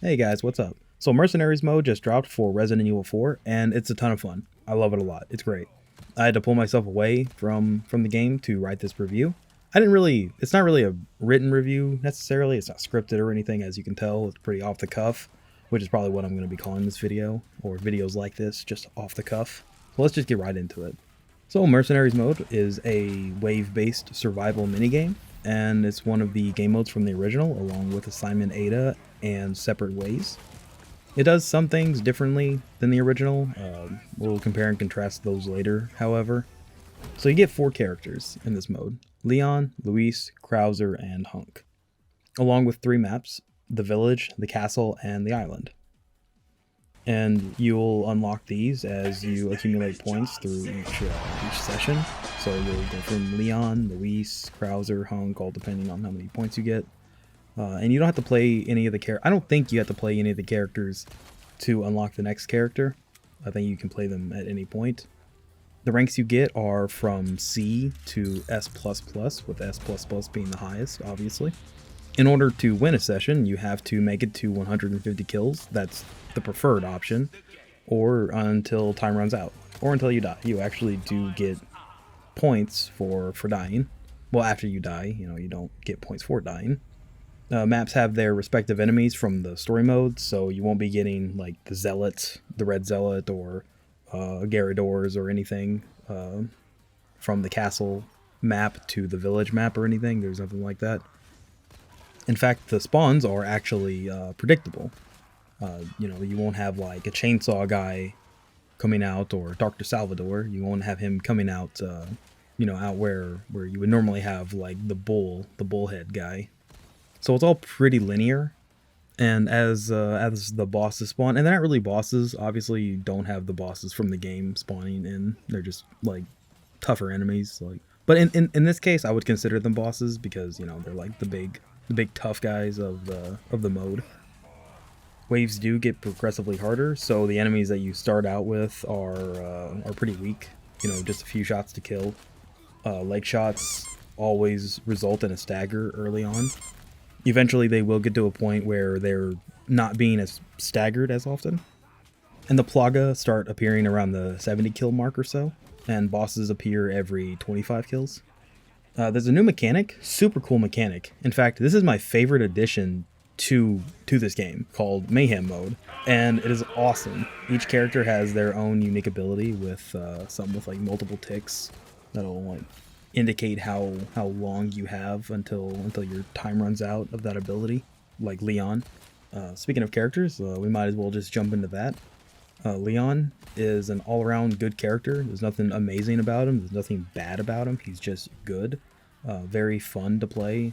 Hey guys, what's up? So Mercenaries mode just dropped for Resident Evil 4, and it's a ton of fun. I love it a lot. It's great. I had to pull myself away from the game to write this review. It's not really a written review necessarily. It's not scripted or anything, as you can tell. It's pretty off the cuff, which is probably what I'm going to be calling this video, or videos like this, just off the cuff. So let's just get right into it. So Mercenaries mode is a wave-based survival minigame, and it's one of the game modes from the original, along with Assignment Ada and Separate Ways. It does some things differently than the original. We'll compare and contrast those later, however. So you get 4 characters in this mode: Leon, Luis, Krauser, and Hunk, along with 3 maps: the village, the castle, and the island. And you'll unlock these as you accumulate points through each session. So you'll go from Leon, Luis, Krauser, Hunk, all depending on how many points you get. And you don't have to play any of the characters. I don't think you have to play any of the characters to unlock the next character. I think you can play them at any point. The ranks you get are from C to S++, with S++ being the highest, obviously. In order to win a session, you have to make it to 150 kills. That's the preferred option, or until time runs out, or until you die. You actually do get points for dying. Well, after you die, you don't get points for dying. Maps have their respective enemies from the story mode, so you won't be getting like the Zealot, the Red Zealot, or Garradors or anything from the castle map to the village map or anything. There's nothing like that. In fact, the spawns are actually predictable. You won't have like a chainsaw guy coming out, or Dr. Salvador. You won't have him coming out, out where you would normally have like the bullhead guy. So it's all pretty linear, and as the bosses spawn, and they're not really bosses. Obviously, you don't have the bosses from the game spawning in. They're just like tougher enemies. But in this case, I would consider them bosses because they're like the big tough guys of the mode. Waves do get progressively harder, so the enemies that you start out with are pretty weak. Just a few shots to kill. Leg shots always result in a stagger early on. Eventually, they will get to a point where they're not being as staggered as often. And the Plaga start appearing around the 70 kill mark or so, and bosses appear every 25 kills. There's a new mechanic, super cool mechanic. In fact, this is my favorite addition to this game, called Mayhem Mode, and it is awesome. Each character has their own unique ability with some with like multiple ticks that'll like indicate how long you have until your time runs out of that ability, like Leon. Speaking of characters, we might as well just jump into that. Leon is an all-around good character. There's nothing amazing about him. There's nothing bad about him. He's just good. Very fun to play.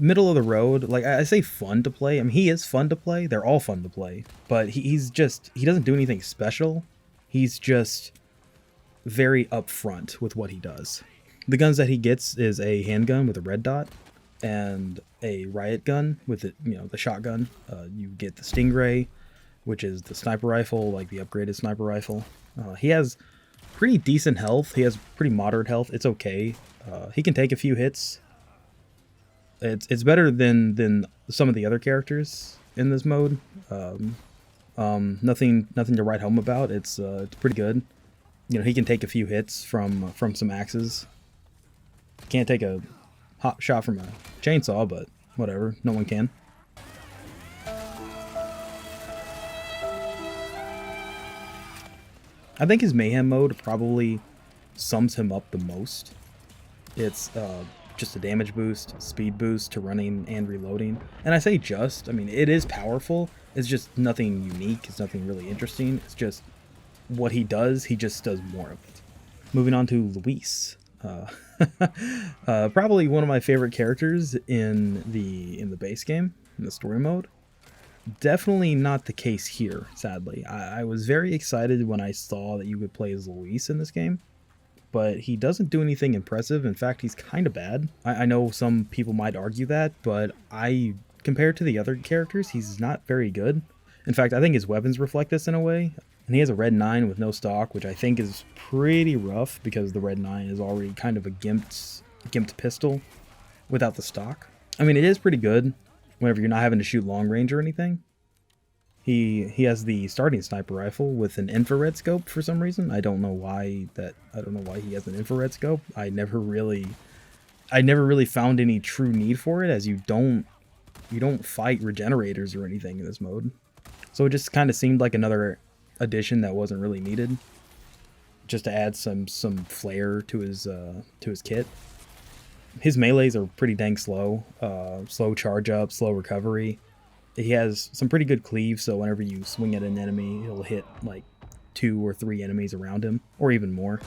Middle of the road. Like, I say fun to play. I mean, he is fun to play. They're all fun to play. But he doesn't do anything special. He's just very upfront with what he does. The guns that he gets is a handgun with a red dot and a riot gun with the shotgun. You get the Stingray, which is the sniper rifle, like the upgraded sniper rifle. He has pretty decent health. He has pretty moderate health. It's okay. He can take a few hits. It's better than some of the other characters in this mode. Nothing to write home about. It's pretty good. He can take a few hits from some axes. Can't take a hot shot from a chainsaw, but whatever. No one can. I think his Mayhem mode probably sums him up the most. It's just a damage boost, speed boost to running and reloading. And I say just, I mean, it is powerful. It's just nothing unique. It's nothing really interesting. It's just what he does. He just does more of it. Moving on to Luis. Probably one of my favorite characters in the base game, in the story mode. Definitely not the case here, sadly. I was very excited when I saw that you could play as Luis in this game, but he doesn't do anything impressive. In fact, he's kind of bad. I know some people might argue that, but compared to the other characters, he's not very good. In fact, I think his weapons reflect this in a way. And he has a red 9 with no stock, which I think is pretty rough because the red 9 is already kind of a gimped pistol without the stock. I mean, it is pretty good. whenever you're not having to shoot long range or anything. He has the starting sniper rifle with an infrared scope for some reason. I don't know why he has an infrared scope. I never really found any true need for it, as you don't fight regenerators or anything in this mode. So it just kind of seemed like another addition that wasn't really needed, just to add some flair to his kit. His melees are pretty dang slow. Slow charge up, slow recovery. He has some pretty good cleave, so whenever you swing at an enemy, he'll hit like 2 or 3 enemies around him, or even more.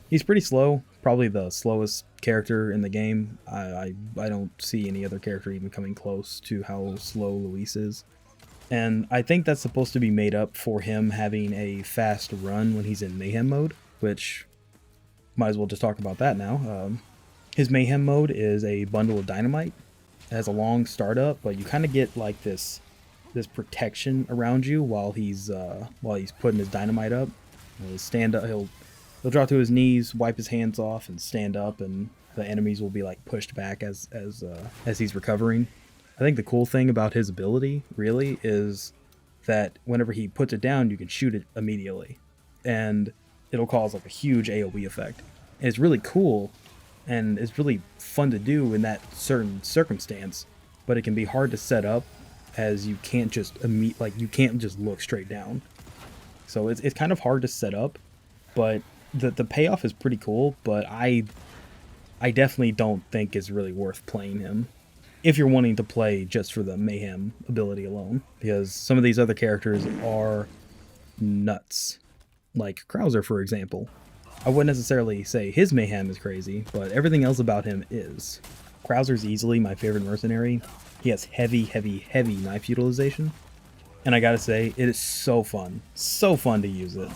He's pretty slow, probably the slowest character in the game. I don't see any other character even coming close to how slow Luis is. And I think that's supposed to be made up for him having a fast run when he's in Mayhem mode, which might as well just talk about that now. His Mayhem mode is a bundle of dynamite. It has a long startup, but you kind of get like this protection around you while he's putting his dynamite up. He'll stand up. He'll drop to his knees, wipe his hands off, and stand up, and the enemies will be like pushed back as he's recovering. I think the cool thing about his ability really is that whenever he puts it down, you can shoot it immediately, and it'll cause like a huge AoE effect. And it's really cool, and it's really fun to do in that certain circumstance, but it can be hard to set up, as you can't just you can't just look straight down. So it's kind of hard to set up, but the payoff is pretty cool. But I definitely don't think it's really worth playing him if you're wanting to play just for the Mayhem ability alone, because some of these other characters are nuts, like Krauser, for example. I wouldn't necessarily say his Mayhem is crazy, but everything else about him is. Krauser's easily my favorite mercenary. He has heavy knife utilization, and I gotta say, it is so fun to use it.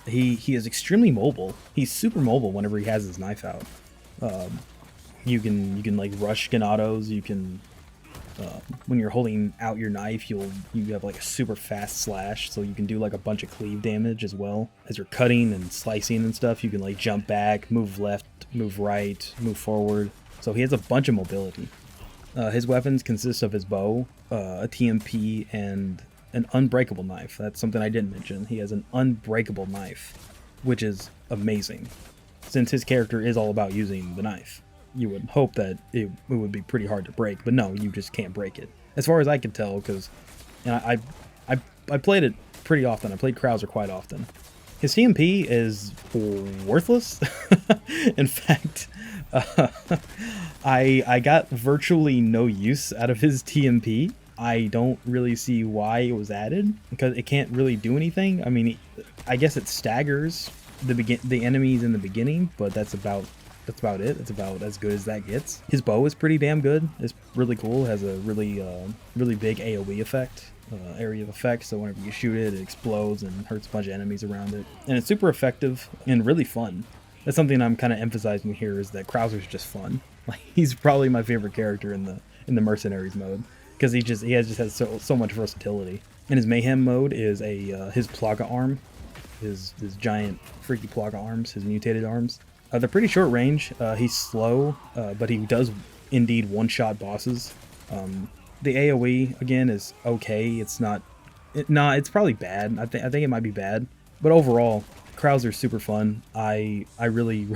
He is extremely mobile. He's super mobile whenever he has his knife out. You can like rush Ganados. You can when you're holding out your knife, you have like a super fast slash, so you can do like a bunch of cleave damage as well as you're cutting and slicing and stuff. You can like jump back, move left, move right, move forward. So he has a bunch of mobility. His weapons consist of his bow, a TMP, and an unbreakable knife. That's something I didn't mention. He has an unbreakable knife, which is amazing, since his character is all about using the knife. You would hope that it would be pretty hard to break, but no, you just can't break it, as far as I can tell, because I played it pretty often. I played Krauser quite often. His TMP is worthless. In fact, I got virtually no use out of his TMP. I don't really see why it was added, because it can't really do anything. I mean, I guess it staggers the enemies in the beginning, but that's about it. It's about as good as that gets. His bow is pretty damn good. It's really cool. It has a really big AoE effect, area of effect. So whenever you shoot it, it explodes and hurts a bunch of enemies around it. And it's super effective and really fun. That's something I'm kind of emphasizing here, is that Krauser's just fun. Like, he's probably my favorite character in the Mercenaries mode, because he just has so much versatility. And his Mayhem mode is his Plaga arm, his giant freaky Plaga arms, his mutated arms. They're pretty short range. He's slow, but he does indeed one-shot bosses. The AoE again is okay. It's not. It's probably bad. I think it might be bad. But overall, Krauser's super fun. I really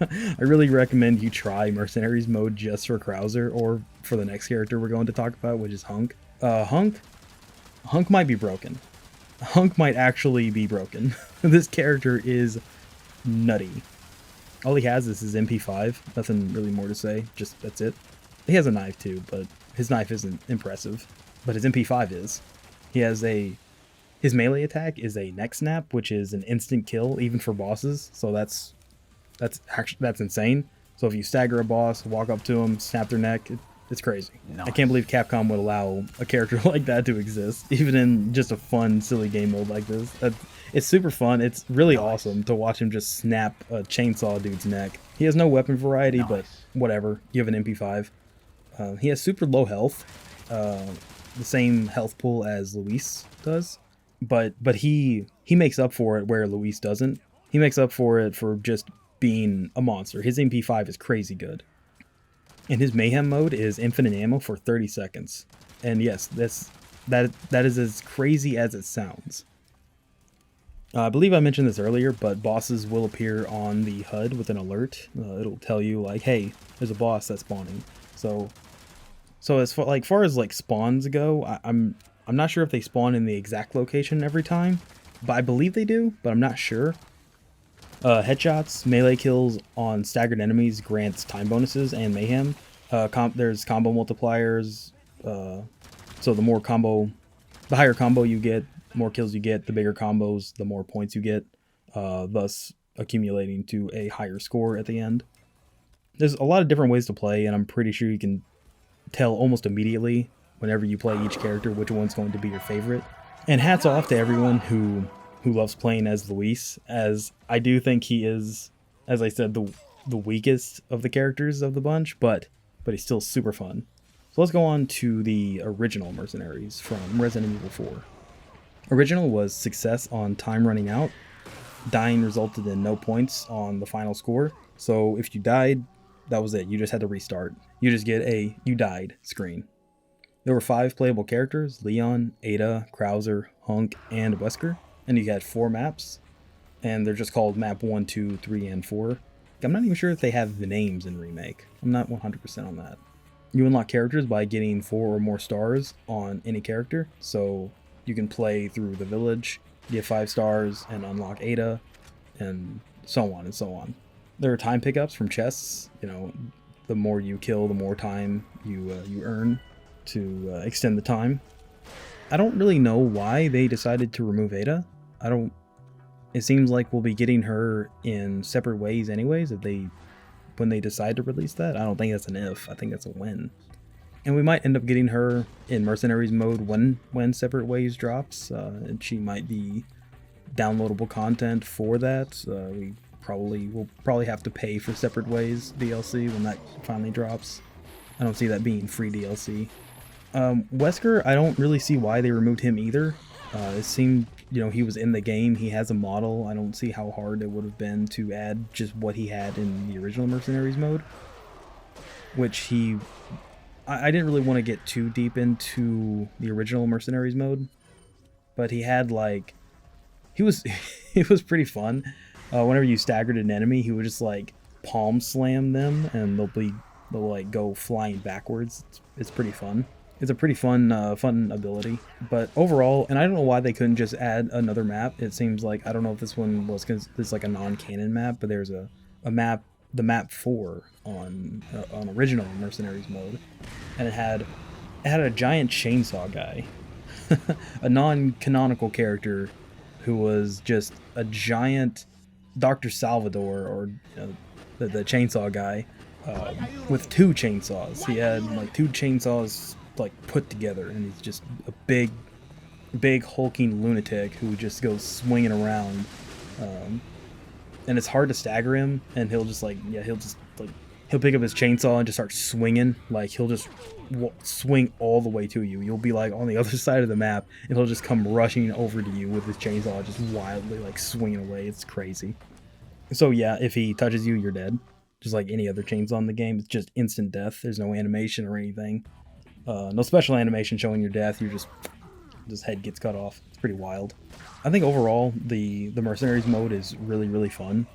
I really recommend you try Mercenaries mode just for Krauser, or for the next character we're going to talk about, which is Hunk. Hunk might be broken. Hunk might actually be broken. This character is nutty. All he has is his MP5. Nothing really more to say. Just that's it. He has a knife too, but his knife isn't impressive. But his MP5 is. He has his melee attack is a neck snap, which is an instant kill even for bosses. So that's insane. So if you stagger a boss, walk up to him, snap their neck, it's crazy. Nice. I can't believe Capcom would allow a character like that to exist, even in just a fun, silly game mode like this. It's super fun. It's really awesome to watch him just snap a chainsaw dude's neck. He has no weapon variety, but whatever. You have an MP5. He has super low health, the same health pool as Luis does, but he makes up for it where Luis doesn't. He makes up for it for just being a monster. His MP5 is crazy good. And his Mayhem mode is infinite ammo for 30 seconds. And yes, that is as crazy as it sounds. I believe I mentioned this earlier, but bosses will appear on the HUD with an alert. It'll tell you like, hey, there's a boss that's spawning. So as far as like spawns go, I'm not sure if they spawn in the exact location every time, but I believe they do, but I'm not sure. Headshots, melee kills on staggered enemies grants time bonuses and mayhem. There's combo multipliers. So the higher combo you get, the more kills you get, the bigger combos, the more points you get, thus accumulating to a higher score at the end. There's a lot of different ways to play, and I'm pretty sure you can tell almost immediately whenever you play each character which one's going to be your favorite. And hats off to everyone who loves playing as Luis, as I do think he is, as I said, the weakest of the characters of the bunch, but he's still super fun. So let's go on to the original Mercenaries from Resident Evil 4. Original was success on time running out. Dying resulted in no points on the final score. So if you died, that was it. You just had to restart. You just get a "you died" screen. There were 5 playable characters: Leon, Ada, Krauser, Hunk, and Wesker. And you had 4 maps. And they're just called map 1, 2, 3, and 4. I'm not even sure if they have the names in Remake. I'm not 100% on that. You unlock characters by getting 4 or more stars on any character. So you can play through the village, get 5 stars, and unlock Ada, and so on and so on. There are time pickups from chests. You know, the more you kill, the more time you earn to extend the time. I don't really know why they decided to remove Ada. It seems like we'll be getting her in separate ways anyways when they decide to release that. I don't think that's an if, I think that's a when. And we might end up getting her in Mercenaries mode when Separate Ways drops, and she might be downloadable content for that. We'll probably have to pay for Separate Ways DLC when that finally drops. I don't see that being free DLC. Wesker, I don't really see why they removed him either. It seemed, he was in the game, he has a model. I don't see how hard it would have been to add just what he had in the original Mercenaries mode, which I didn't really want to get too deep into the original Mercenaries mode, but he had it was pretty fun. Whenever you staggered an enemy, he would just palm slam them and they'll go flying backwards. It's pretty fun. It's a pretty fun ability. But overall, and I don't know why they couldn't just add another map. It seems like, I don't know if this one was because it's a non-canon map, but there's a map, the map 4 on original Mercenaries mode, and it had a giant chainsaw guy, a non-canonical character who was just a giant Dr. Salvador, or the chainsaw guy, with 2 chainsaws. He had 2 chainsaws put together, and he's just a big hulking lunatic who just goes swinging around, and it's hard to stagger him, and he'll pick up his chainsaw and just start swinging. He'll just swing all the way to you. You'll be on the other side of the map, and he'll just come rushing over to you with his chainsaw, just wildly swinging away. It's crazy. So yeah, if he touches you, you're dead. Just like any other chainsaw in the game, it's just instant death. There's no animation or anything. No special animation showing your death. You just head gets cut off. It's pretty wild. I think overall the Mercenaries mode is really, really fun.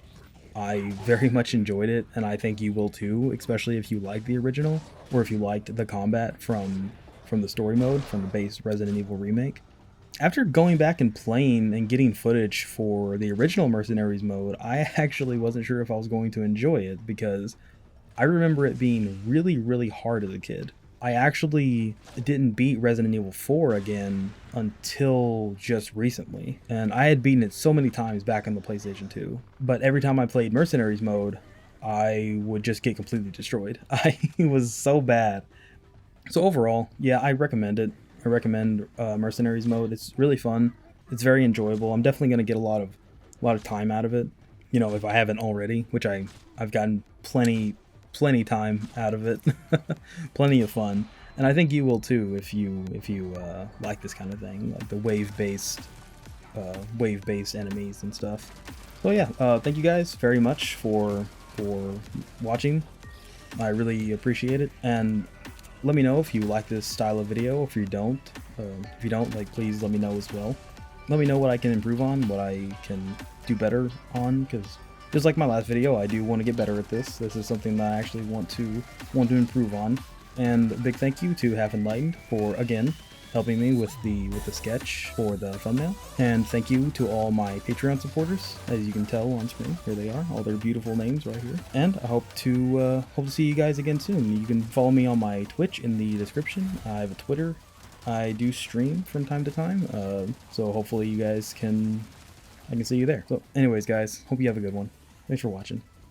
I very much enjoyed it, and I think you will too, especially if you like the original, or if you liked the combat from the story mode, from the base Resident Evil Remake. After going back and playing and getting footage for the original Mercenaries mode, I actually wasn't sure if I was going to enjoy it, because I remember it being really, really hard as a kid. I actually didn't beat Resident Evil 4 again until just recently, and I had beaten it so many times back on the PlayStation 2, but every time I played Mercenaries mode, I would just get completely destroyed. It was so bad. So overall, yeah, I recommend it. I recommend Mercenaries mode. It's really fun. It's very enjoyable. I'm definitely going to get a lot of time out of it, if I haven't already, which I've gotten plenty time out of it. Plenty of fun, and I think you will too if you like this kind of thing, like the wave-based enemies and stuff. So yeah, thank you guys very much for watching. I really appreciate it, and let me know if you like this style of video. If you don't, like, please let me know as well. Let me know what I can improve on, what I can do better on, because just like my last video, I do want to get better at this. This is something that I actually want to improve on. And a big thank you to Half Enlightened for, again, helping me with the sketch for the thumbnail. And thank you to all my Patreon supporters. As you can tell on screen, here they are, all their beautiful names right here. And I hope to see you guys again soon. You can follow me on my Twitch in the description. I have a Twitter. I do stream from time to time, so hopefully you guys I can see you there. So anyways, guys, hope you have a good one. Thanks for watching.